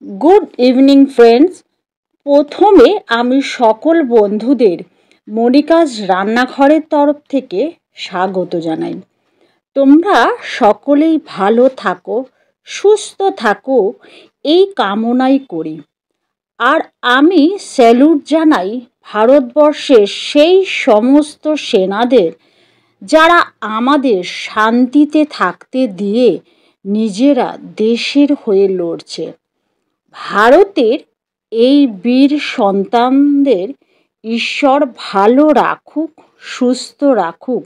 Good evening friends. प्रथमे आमी सकल बंधुदेर मनिकाज रान्नाघरेर तरफ थेके स्वागत जानाई। तोमरा सकलेई भालो थाको, सुस्थ थाको এই কামনাই করি। আর আমি স্যালুট জানাই ভারতবর্ষের সেই সমস্ত সেনাদের যারা আমাদের শান্তিতে থাকতে দিয়ে নিজেরা দেশের হয়ে লড়ছে। ভারতের এই বীর সন্তানদের ঈশ্বর ভালো রাখুক, সুস্থ রাখুক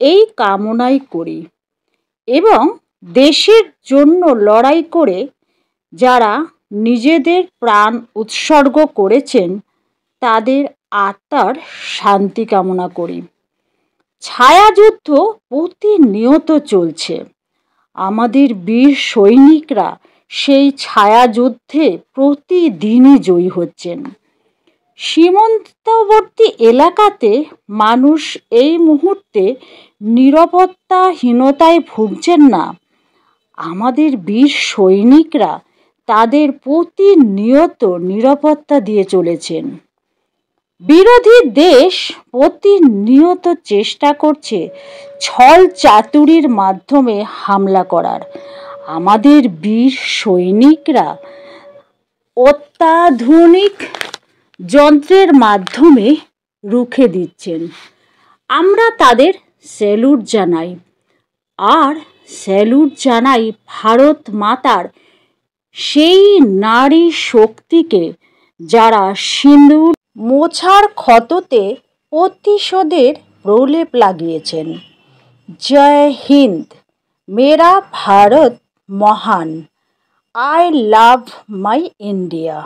এই কামনাই করি। এবং দেশের জন্য লড়াই করে যারা নিজেদের প্রাণ উৎসর্গ করেছেন তাদের আত্মার শান্তি কামনা করি। ছায়াযুদ্ধ প্রতিনিয়ত চলছে। আমাদের বীর সৈনিকরা সেই ছায়াযুদ্ধে প্রতিদিনই জয়ী হচ্ছেন। সীমান্তবর্তী এলাকাতে মানুষ এই মুহূর্তে নিরাপত্তাহীনতায় ভুগছেন না। আমাদের বীর সৈনিকরা তাদের প্রতিনিয়ত নিরাপত্তা দিয়ে চলেছেন। বিরোধী দেশ প্রতিনিয়ত চেষ্টা করছে ছল চাতুরির মাধ্যমে হামলা করার। আমাদের বীর সৈনিকরা অত্যাধুনিক যন্ত্রের মাধ্যমে রুখে দিচ্ছেন। আমরা তাদের স্যালুট জানাই। আর স্যালুট জানাই ভারত মাতার সেই নারী শক্তিকে যারা সিঁদুর মোছার ক্ষততে প্রতিশোধের প্রলেপ লাগিয়েছেন। জয় হিন্দ, মেরা ভারত মহান। I love my India.